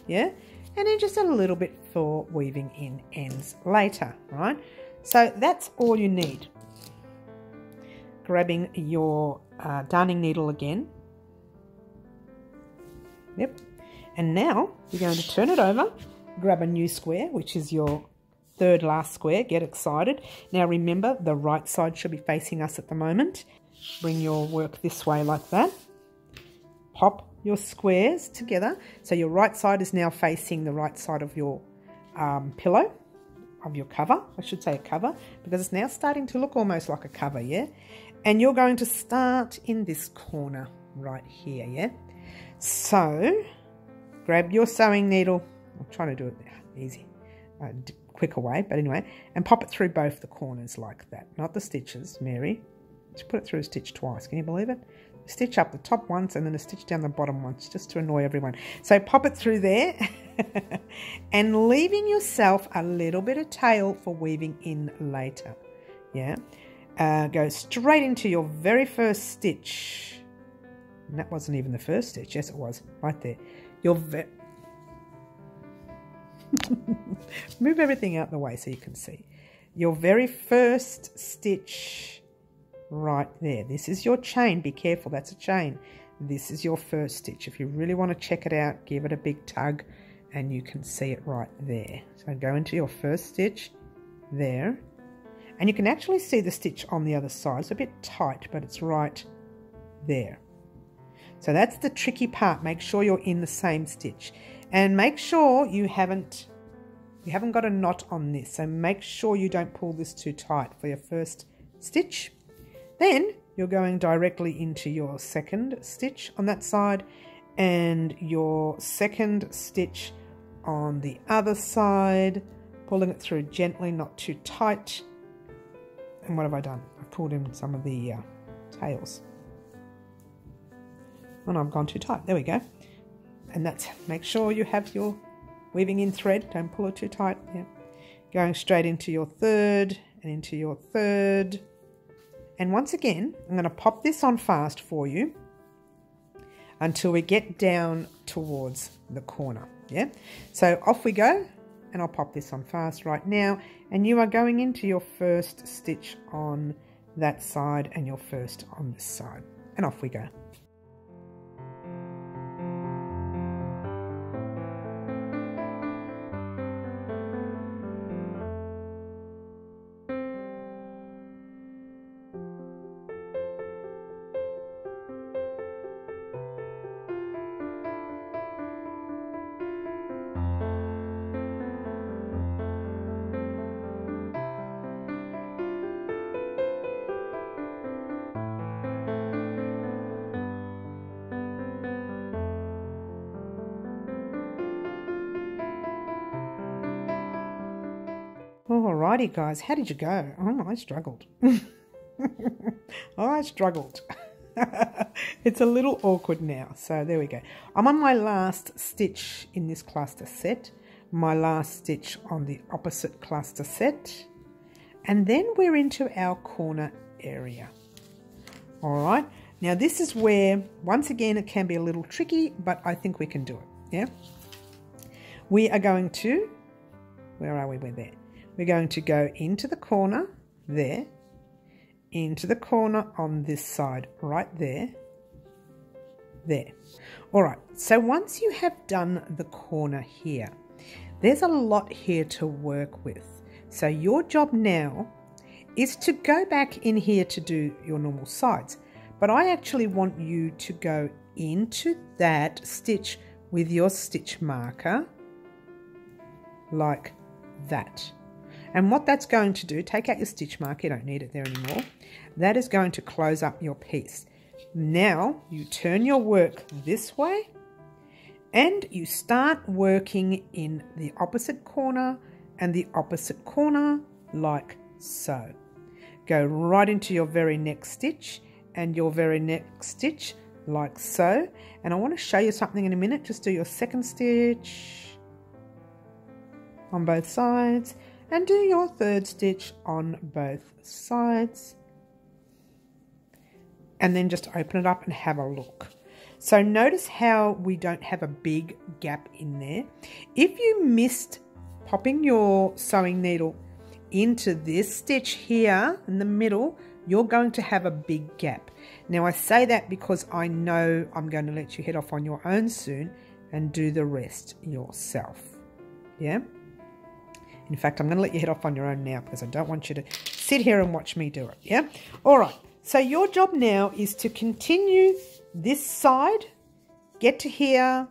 yeah? And then just a little bit for weaving in ends later, right? So that's all you need. Grabbing your darning needle again. Yep. And now you're going to turn it over, grab a new square, which is your third last square. Get excited. Now remember, the right side should be facing us at the moment. Bring your work this way like that. Pop your squares together. So your right side is now facing the right side of your pillow, of your cover. I should say a cover, because it's now starting to look almost like a cover, yeah? And you're going to start in this corner right here, yeah? So grab your sewing needle. I'm trying to do it easy, quicker way, but anyway, and pop it through both the corners like that. Not the stitches, Mary. Just put it through a stitch twice. Can you believe it? Stitch up the top once and then a stitch down the bottom once, just to annoy everyone. So pop it through there and leaving yourself a little bit of tail for weaving in later. Yeah. Go straight into your very first stitch. And that wasn't even the first stitch. Yes, it was. Right there. Move everything out the way so you can see. Your very first stitch right there. This is your chain. Be careful, that's a chain. This is your first stitch. If you really want to check it out, give it a big tug and you can see it right there. So go into your first stitch there. And you can actually see the stitch on the other side. It's a bit tight, but it's right there. So that's the tricky part. Make sure you're in the same stitch. And make sure you haven't got a knot on this. So make sure you don't pull this too tight for your first stitch. Then you're going directly into your second stitch on that side and your second stitch on the other side, pulling it through gently, not too tight. And what have I done? I've pulled in some of the tails. And I've gone too tight. There we go. And that's, make sure you have your weaving in thread. Don't pull it too tight. Yeah. Going straight into your third and into your third. And once again, I'm going to pop this on fast for you until we get down towards the corner. Yeah. So off we go. And I'll pop this on fast right now. And you are going into your first stitch on that side and your first on this side. And off we go. Alrighty guys, how did you go? Oh, I struggled. I struggled. It's a little awkward now, so there we go. I'm on my last stitch in this cluster set, my last stitch on the opposite cluster set, and then we're into our corner area. Alright, now this is where, once again, it can be a little tricky, but I think we can do it, yeah? We are going to, where are we? We're there. We're going to go into the corner there, into the corner on this side right there, there. All right, so once you have done the corner here, there's a lot here to work with. So your job now is to go back in here to do your normal sides. But I actually want you to go into that stitch with your stitch marker like that. And what that's going to do, take out your stitch marker, you don't need it there anymore. That is going to close up your piece. Now you turn your work this way and you start working in the opposite corner and the opposite corner like so. Go right into your very next stitch and your very next stitch like so. And I want to show you something in a minute. Just do your second stitch on both sides and do your third stitch on both sides. And then just open it up and have a look. So notice how we don't have a big gap in there. If you missed popping your sewing needle into this stitch here in the middle, you're going to have a big gap. Now I say that because I know I'm going to let you head off on your own soon and do the rest yourself. Yeah? In fact, I'm going to let you head off on your own now because I don't want you to sit here and watch me do it. Yeah? All right. So your job now is to continue this side, get to here,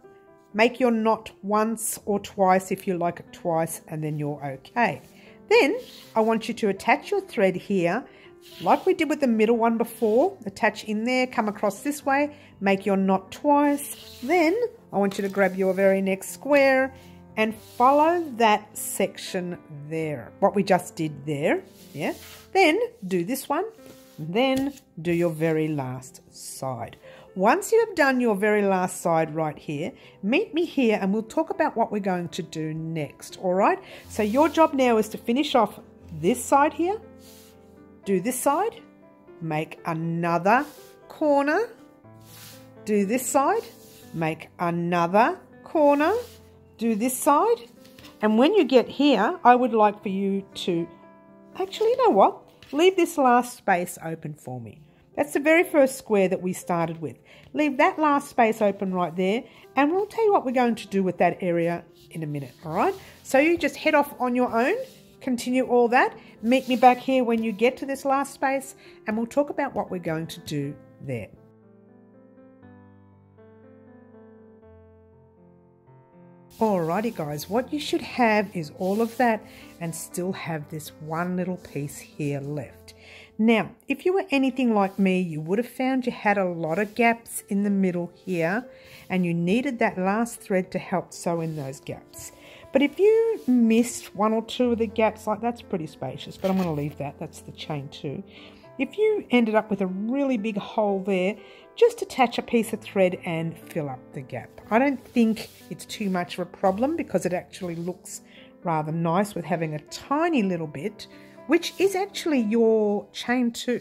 make your knot once or twice if you like it twice, and then you're okay. Then I want you to attach your thread here like we did with the middle one before. Attach in there, come across this way, make your knot twice. Then I want you to grab your very next square and follow that section there, what we just did there. Yeah. Then do this one, then do your very last side. Once you have done your very last side right here, meet me here and we'll talk about what we're going to do next, all right? So your job now is to finish off this side here, do this side, make another corner, do this side, make another corner, do this side, and when you get here, I would like for you to, actually, you know what? Leave this last space open for me. That's the very first square that we started with. Leave that last space open right there, and we'll tell you what we're going to do with that area in a minute, all right? So you just head off on your own, continue all that, meet me back here when you get to this last space, and we'll talk about what we're going to do there. Alrighty guys, what you should have is all of that and still have this one little piece here left. Now, if you were anything like me, you would have found you had a lot of gaps in the middle here and you needed that last thread to help sew in those gaps. But if you missed one or two of the gaps, like that's pretty spacious, but I'm going to leave that, that's the chain 2. If you ended up with a really big hole there, just attach a piece of thread and fill up the gap. I don't think it's too much of a problem because it actually looks rather nice with having a tiny little bit, which is actually your chain 2.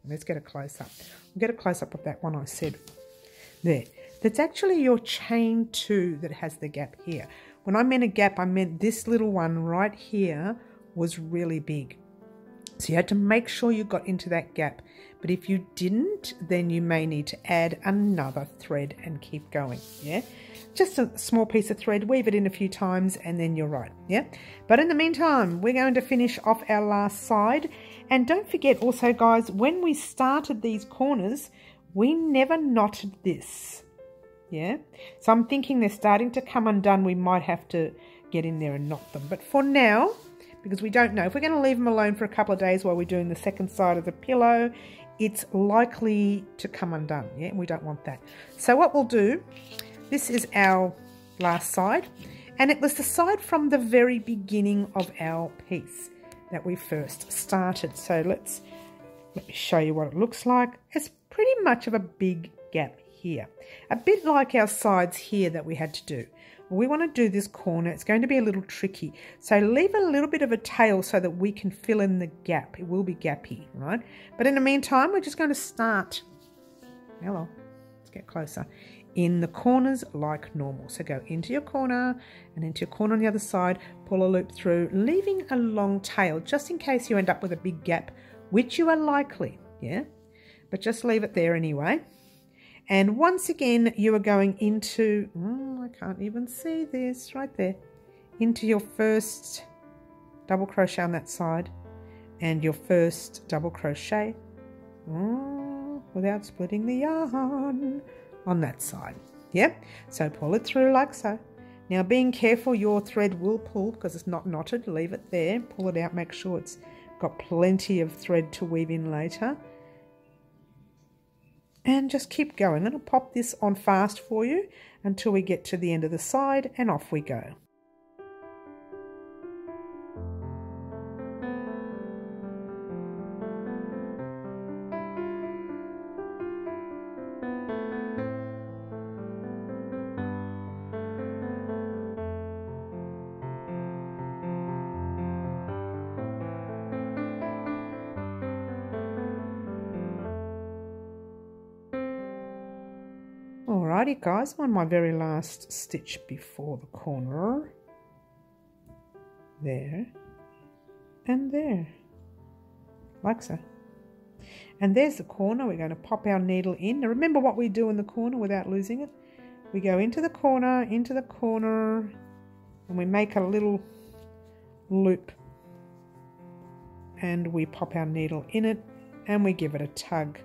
Let's get a close-up. We'll get a close-up of that one I said there. That's actually your chain 2 that has the gap here. When I meant a gap, I meant this little one right here was really big. So you had to make sure you got into that gap. But if you didn't, then you may need to add another thread and keep going, yeah? Just a small piece of thread, weave it in a few times, and then you're right, yeah? But in the meantime, we're going to finish off our last side. And don't forget also, guys, when we started these corners, we never knotted this, yeah? So I'm thinking they're starting to come undone. We might have to get in there and knot them. But for now, because we don't know, if we're going to leave them alone for a couple of days while we're doing the second side of the pillow, it's likely to come undone, yeah? We don't want that. So what we'll do, this is our last side, and it was the side from the very beginning of our piece that we first started. So let me show you what it looks like. It's pretty much of a big gap here, a bit like our sides here that we had to do. We want to do this corner. It's going to be a little tricky. So leave a little bit of a tail so that we can fill in the gap. It will be gappy, right? But in the meantime, we're just going to start, hello, let's get closer, in the corners like normal. So go into your corner and into your corner on the other side, pull a loop through, leaving a long tail just in case you end up with a big gap, which you are likely, yeah? But just leave it there anyway. And once again, you are going into, I can't even see this, right there, into your first double crochet on that side and your first double crochet without splitting the yarn on that side. Yep, so pull it through like so. Now being careful, your thread will pull because it's not knotted. Leave it there, pull it out, make sure it's got plenty of thread to weave in later. And just keep going. I'm going to pop this on fast for you until we get to the end of the side and off we go. Alrighty guys, I'm on my very last stitch before the corner. There and there, like so. And there's the corner. We're going to pop our needle in. Now remember what we do in the corner without losing it. We go into the corner, and we make a little loop. And we pop our needle in it, and we give it a tug.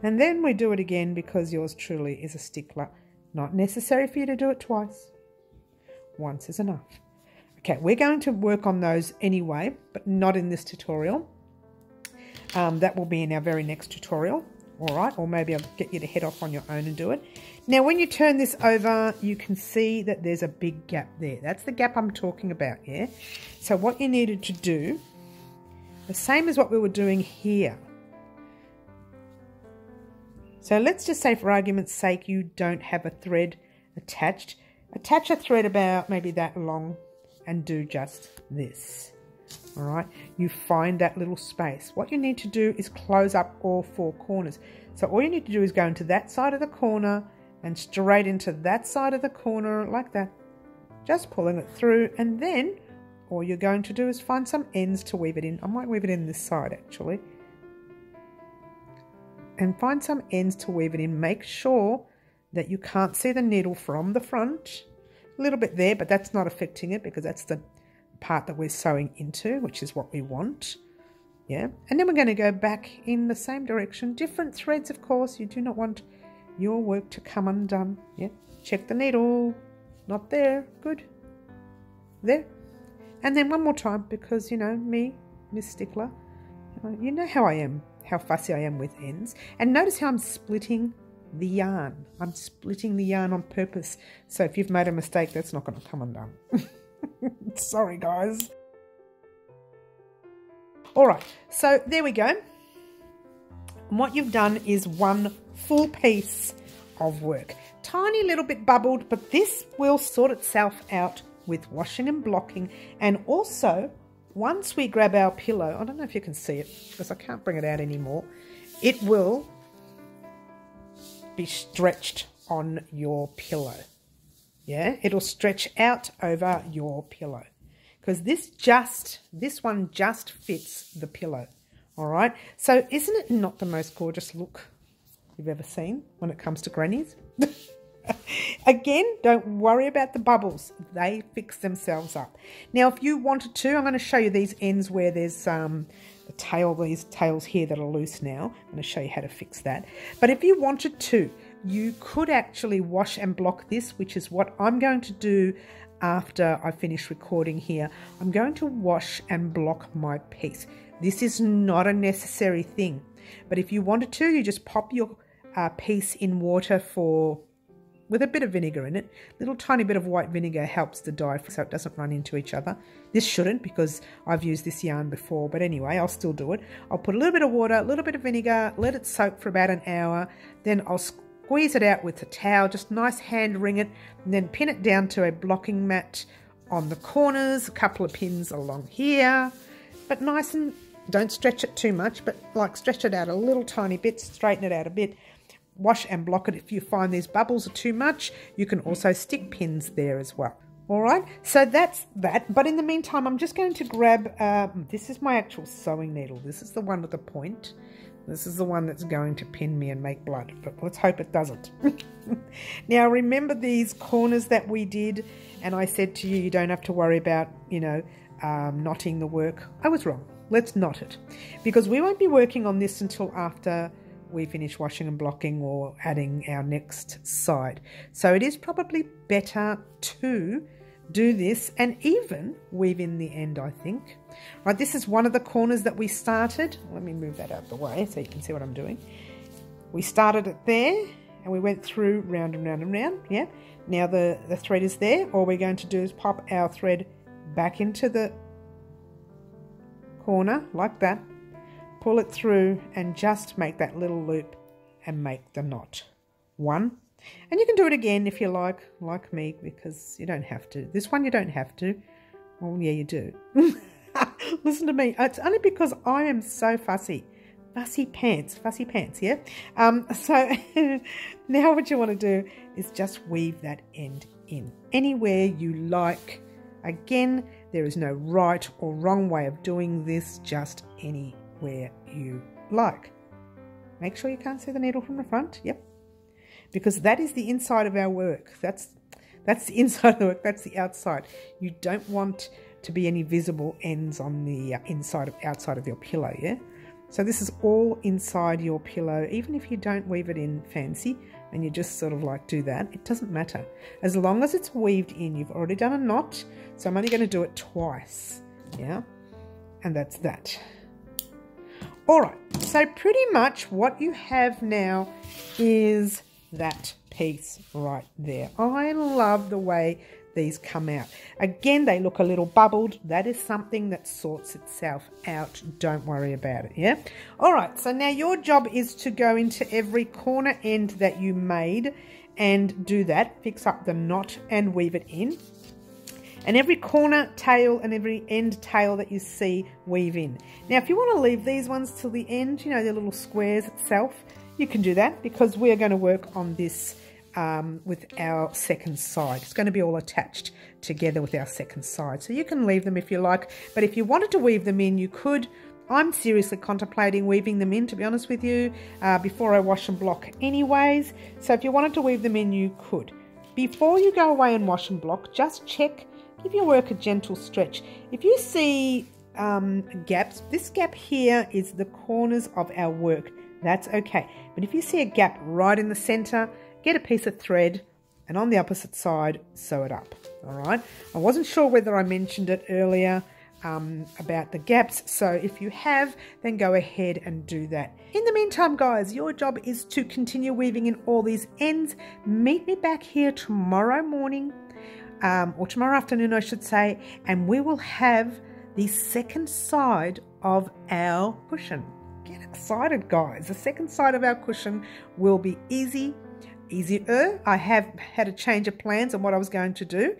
And then we do it again because yours truly is a stickler. Not necessary for you to do it twice. Once is enough. Okay, we're going to work on those anyway, but not in this tutorial. That will be in our very next tutorial, all right? Or maybe I'll get you to head off on your own and do it. Now, when you turn this over, you can see that there's a big gap there. That's the gap I'm talking about, yeah? So what you needed to do, the same as what we were doing here. So let's just say for argument's sake, you don't have a thread attached. Attach a thread about maybe that long and do just this. All right, you find that little space. What you need to do is close up all four corners. So all you need to do is go into that side of the corner and straight into that side of the corner like that. Just pulling it through, and then all you're going to do is find some ends to weave it in. I might weave it in this side actually. And find some ends to weave it in. Make sure that you can't see the needle from the front. A little bit there, but that's not affecting it because that's the part that we're sewing into, which is what we want. Yeah, and then we're going to go back in the same direction. Different threads, of course. You do not want your work to come undone. Yeah, check the needle. Not there. Good. There. And then one more time because, you know, me, Miss Stickler, you know how I am, how fussy I am with ends. And notice how I'm splitting the yarn. I'm splitting the yarn on purpose. So if you've made a mistake, that's not going to come undone. Sorry, guys. All right, so there we go. And what you've done is one full piece of work. Tiny little bit bubbled, but this will sort itself out with washing and blocking. And also, once we grab our pillow, I don't know if you can see it because I can't bring it out anymore, it will be stretched on your pillow. Yeah, it'll stretch out over your pillow because this one just fits the pillow. All right, so isn't it not the most gorgeous look you've ever seen when it comes to grannies? Again, don't worry about the bubbles. They fix themselves up. Now, if you wanted to, I'm going to show you these ends where there's the tail, these tails here that are loose now. I'm going to show you how to fix that. But if you wanted to, you could actually wash and block this, which is what I'm going to do after I finish recording here. I'm going to wash and block my piece. This is not a necessary thing. But if you wanted to, you just pop your piece in water with a bit of vinegar in it. A little tiny bit of white vinegar helps the dye so it doesn't run into each other. This shouldn't because I've used this yarn before, but anyway, I'll still do it. I'll put a little bit of water, a little bit of vinegar, let it soak for about an hour. Then I'll squeeze it out with a towel, just nice hand wring it, and then pin it down to a blocking mat on the corners, a couple of pins along here, but nice and don't stretch it too much, but like stretch it out a little tiny bit, straighten it out a bit. Wash and block it. If you find these bubbles are too much, you can also stick pins there as well. All right, so that's that. But in the meantime, I'm just going to grab, this is my actual sewing needle. This is the one with the point. This is the one that's going to pin me and make blood, but let's hope it doesn't. Now, remember these corners that we did, and I said to you, you don't have to worry about, you know, knotting the work. I was wrong. Let's knot it because we won't be working on this until after we finish washing and blocking or adding our next side. So it is probably better to do this and even weave in the end, I think. Right, this is one of the corners that we started. Let me move that out of the way so you can see what I'm doing. We started it there and we went through round and round and round. Yeah. Now the thread is there. All we're going to do is pop our thread back into the corner like that. Pull it through and just make that little loop and make the knot. One. And you can do it again if you like me, because you don't have to. This one you don't have to. Well, yeah, you do. Listen to me. It's only because I am so fussy fussy pants, yeah? So now what you want to do is just weave that end in anywhere you like. Again, there is no right or wrong way of doing this, just anywhere you like. Make sure you can't see the needle from the front, yep. Because that is the inside of our work. That's the inside of the work, that's the outside. You don't want to be any visible ends on the outside of your pillow, yeah? So this is all inside your pillow. Even if you don't weave it in fancy and you just sort of like do that, it doesn't matter. As long as it's weaved in, you've already done a knot, so I'm only going to do it twice, yeah? And that's that. All right, so pretty much what you have now is that piece right there. I love the way these come out. Again, they look a little bubbled. That is something that sorts itself out. Don't worry about it, yeah? All right, so now your job is to go into every corner end that you made and do that. Fix up the knot and weave it in. And every corner tail and every end tail that you see, weave in. Now, if you want to leave these ones till the end, you know, the little squares itself, you can do that because we are going to work on this with our second side. It's going to be all attached together with our second side. So you can leave them if you like, but if you wanted to weave them in, you could. I'm seriously contemplating weaving them in, to be honest with you, before I wash and block anyways. So if you wanted to weave them in, you could. Before you go away and wash and block, just check, give your work a gentle stretch. If you see gaps, this gap here is the corners of our work. That's okay. But if you see a gap right in the center, get a piece of thread and on the opposite side, sew it up. All right. I wasn't sure whether I mentioned it earlier about the gaps. So if you have, then go ahead and do that. In the meantime, guys, your job is to continue weaving in all these ends. Meet me back here tomorrow morning, or tomorrow afternoon, I should say, and we will have the second side of our cushion. Get excited, guys. The second side of our cushion will be easier. I have had a change of plans on what I was going to do,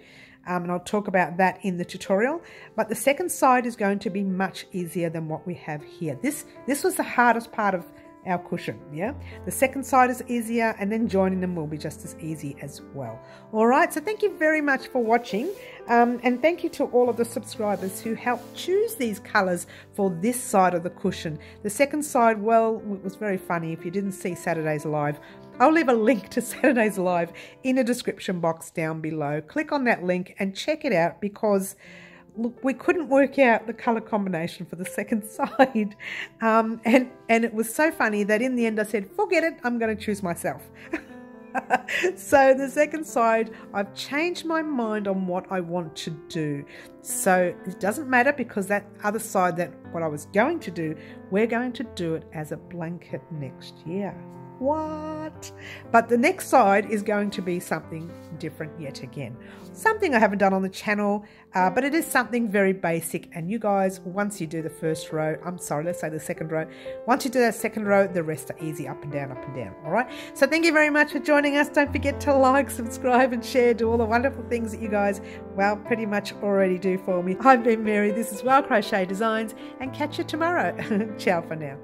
and I'll talk about that in the tutorial. But the second side is going to be much easier than what we have here. This was the hardest part of our cushion, yeah? The second side is easier, and then joining them will be just as easy as well. All right, so thank you very much for watching, and thank you to all of the subscribers who helped choose these colors for this side of the cushion. The second side, well, it was very funny. If you didn't see Saturday's live, I'll leave a link to Saturday's live in a description box down below. Click on that link and check it out, because look, we couldn't work out the color combination for the second side, and it was so funny that in the end I said, forget it, I'm going to choose myself. So the second side, I've changed my mind on what I want to do. So it doesn't matter, because that other side, that what I was going to do, we're going to do it as a blanket next year. What? But the next side is going to be something different yet again. Something I haven't done on the channel, but it is something very basic. And you guys, once you do the first row, let's say the second row. Once you do that second row, the rest are easy, up and down, all right? So thank you very much for joining us. Don't forget to like, subscribe and share. Do all the wonderful things that you guys, well, pretty much already do for me. I've been Mary. This is Wild Crochet Designs, and catch you tomorrow. Ciao for now.